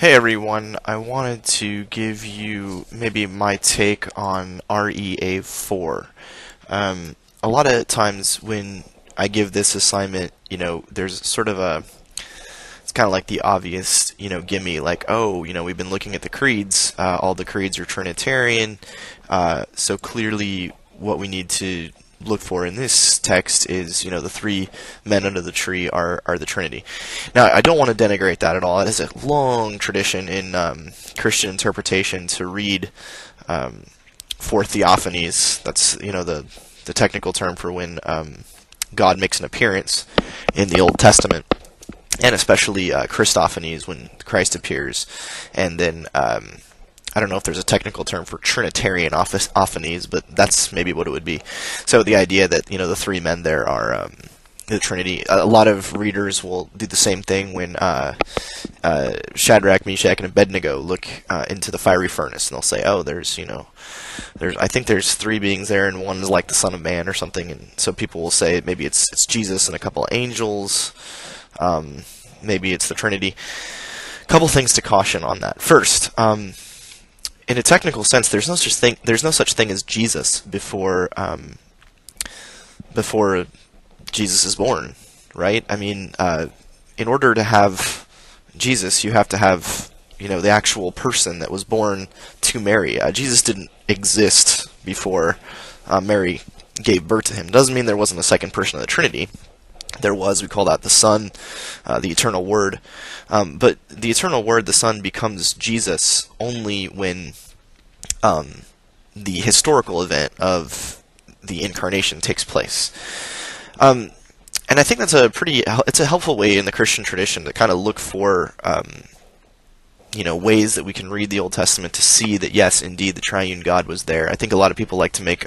Hey everyone, I wanted to give you maybe my take on REA4. A lot of times when I give this assignment, there's sort of it's kind of like the obvious, gimme, like, oh, we've been looking at the creeds, all the creeds are Trinitarian, so clearly what we need to look for in this text is, the three men under the tree are the Trinity. Now, I don't want to denigrate that at all. It is a long tradition in Christian interpretation to read four theophanies. That's, the technical term for when God makes an appearance in the Old Testament, and especially Christophanies when Christ appears, and then I don't know if there's a technical term for Trinitarian ophanies, but that's maybe what it would be. So the idea that the three men there are the Trinity. A lot of readers will do the same thing when Shadrach, Meshach, and Abednego look into the fiery furnace, and they'll say, "Oh, I think there's three beings there, and one is like the Son of Man or something." And so people will say maybe it's Jesus and a couple of angels. Maybe it's the Trinity. A couple things to caution on that. First, in a technical sense, there's no such thing as Jesus before Jesus is born, right? I mean, in order to have Jesus, you have to have the actual person that was born to Mary. Jesus didn't exist before Mary gave birth to him. Doesn't mean there wasn't a second person of the Trinity. There was. We call that the Son, the Eternal Word. But the Eternal Word, the Son, becomes Jesus only when the historical event of the Incarnation takes place. And I think that's it's a helpful way in the Christian tradition to kind of look for ways that we can read the Old Testament to see that, yes, indeed, the triune God was there. I think a lot of people like to make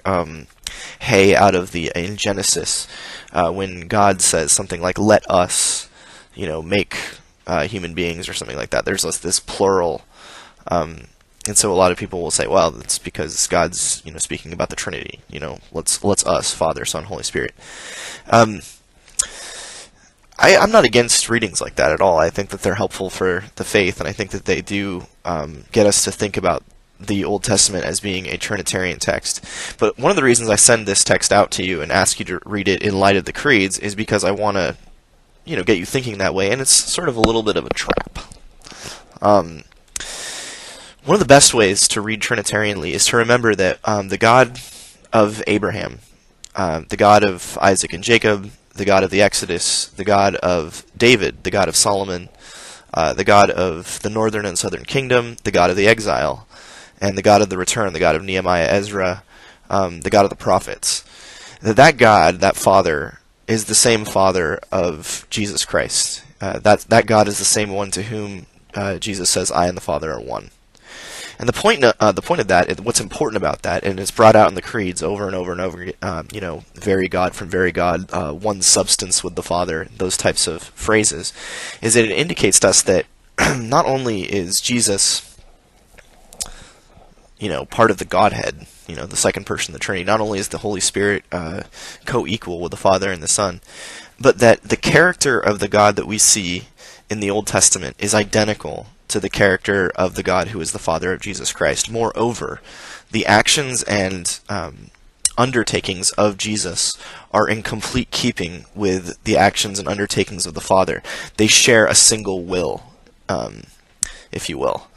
hay out of in Genesis, when God says something like, "Let us, make human beings," or something like that. There's this plural, and so a lot of people will say, "Well, it's because God's, speaking about the Trinity. Let's us, Father, Son, Holy Spirit." I'm not against readings like that at all. I think that they're helpful for the faith, and I think that they do get us to think about the Old Testament as being a Trinitarian text. But one of the reasons I send this text out to you and ask you to read it in light of the creeds is because I want to, get you thinking that way, and it's sort of a little bit of a trap. One of the best ways to read Trinitarianly is to remember that the God of Abraham, the God of Isaac and Jacob, the God of the Exodus, the God of David, the God of Solomon, the God of the northern and southern kingdom, the God of the exile, and the God of the return, the God of Nehemiah, Ezra, the God of the prophets. That God, that Father, is the same Father of Jesus Christ. That God is the same one to whom Jesus says, "I and the Father are one." And the point of that, what's important about that, and it's brought out in the creeds over and over and over, very God from very God, one substance with the Father, those types of phrases, is that it indicates to us that not only is Jesus part of the Godhead, the second person of the Trinity, not only is the Holy Spirit co-equal with the Father and the Son, but that the character of the God that we see in the Old Testament is identical to the character of the God who is the Father of Jesus Christ. Moreover, the actions and undertakings of Jesus are in complete keeping with the actions and undertakings of the Father. They share a single will, if you will.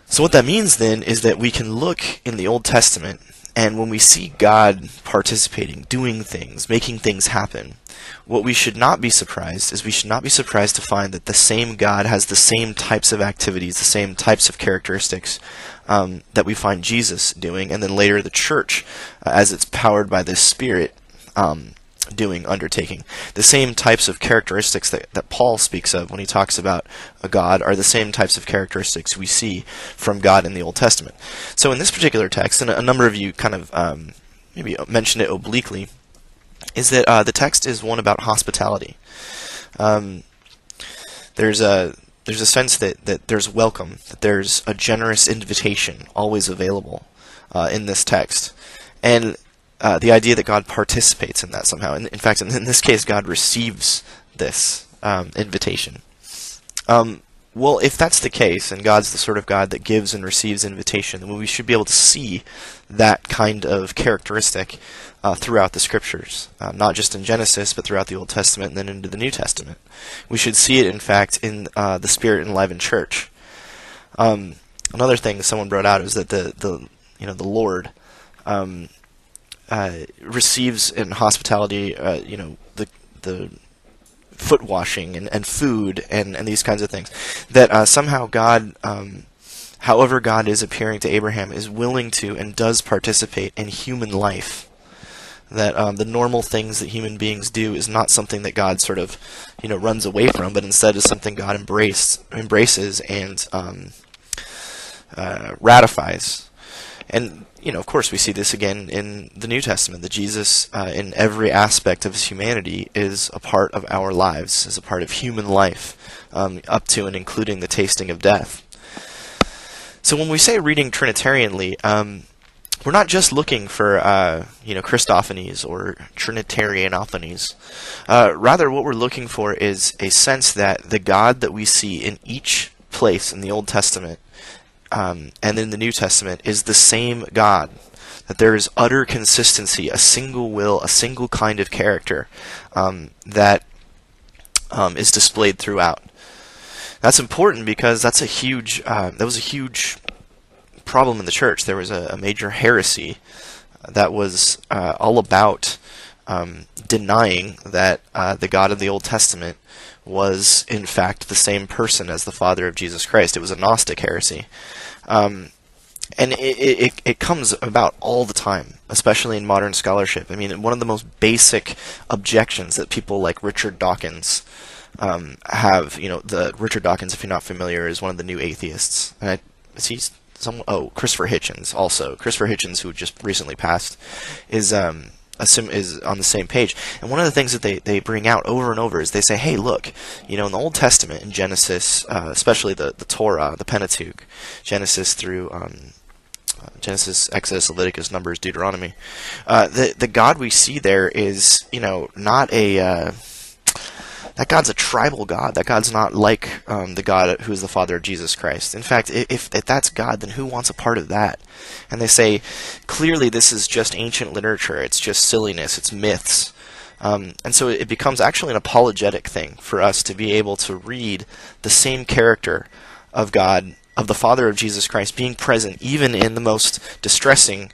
So what that means then is that we can look in the Old Testament, and when we see God participating, doing things, making things happen, what we should not be surprised is we should not be surprised to find that the same God has the same types of activities, the same types of characteristics that we find Jesus doing, and then later the church, as it's powered by the Spirit, undertaking. The same types of characteristics that Paul speaks of when he talks about a God are the same types of characteristics we see from God in the Old Testament. So in this particular text, and a number of you kind of maybe mentioned it obliquely, is that the text is one about hospitality. There's a sense that there's welcome, that there's a generous invitation always available in this text. And the idea that God participates in that somehow. In fact, in this case, God receives this invitation. Well, if that's the case, and God's the sort of God that gives and receives invitation, then we should be able to see that kind of characteristic throughout the Scriptures, not just in Genesis, but throughout the Old Testament and then into the New Testament. We should see it, in fact, in the Spirit-enlivened church. Another thing someone brought out is that the Lord receives in hospitality, the foot washing and food and these kinds of things. That somehow God, however God is appearing to Abraham, is willing to and does participate in human life. That the normal things that human beings do is not something that God sort of, runs away from, but instead is something God embraces and ratifies. And of course, we see this again in the New Testament, that Jesus, in every aspect of his humanity, is a part of our lives, is a part of human life, up to and including the tasting of death. So when we say reading Trinitarianly, we're not just looking for, Christophanies or Trinitarianophanies. Rather, what we're looking for is a sense that the God that we see in each place in the Old Testament and in the New Testament is the same God, that there is utter consistency, a single will, a single kind of character that is displayed throughout. That's important because that was a huge problem in the church. There was a major heresy that was all about denying that the God of the Old Testament was in fact the same person as the Father of Jesus Christ. It was a Gnostic heresy. And it comes about all the time, especially in modern scholarship. I mean, one of the most basic objections that people like Richard Dawkins have, Richard Dawkins, if you're not familiar, is one of the new atheists. Christopher Hitchens also. Christopher Hitchens, who just recently passed, is on the same page. And one of the things that they bring out over and over is they say, hey, look, in the Old Testament, in Genesis, especially the Torah, the Pentateuch, Genesis through Genesis, Exodus, Leviticus, Numbers, Deuteronomy, the God we see there is, not that God's a tribal God. That God's not like the God who is the Father of Jesus Christ. In fact, if that's God, then who wants a part of that? And they say, clearly this is just ancient literature. It's just silliness. It's myths. And so it becomes actually an apologetic thing for us to be able to read the same character of God, of the Father of Jesus Christ, being present even in the most distressing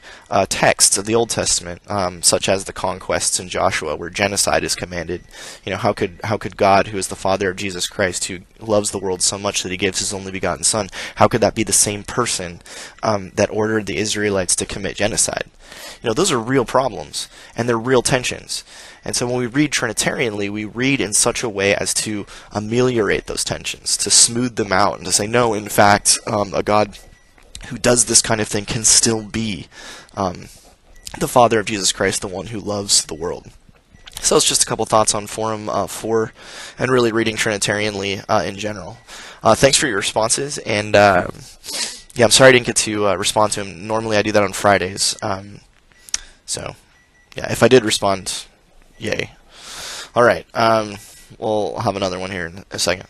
texts of the Old Testament, such as the conquests in Joshua, where genocide is commanded. How could God, who is the Father of Jesus Christ, who loves the world so much that he gives his only begotten Son, how could that be the same person that ordered the Israelites to commit genocide? Those are real problems, and they're real tensions. And so when we read Trinitarianly, we read in such a way as to ameliorate those tensions, to smooth them out, and to say, no, in fact, a God who does this kind of thing can still be the Father of Jesus Christ, the one who loves the world. So it's just a couple thoughts on Forum 4 and really reading Trinitarianly in general. Thanks for your responses, and I'm sorry I didn't get to respond to him. Normally I do that on Fridays. If I did respond, yay. All right, we'll have another one here in a second.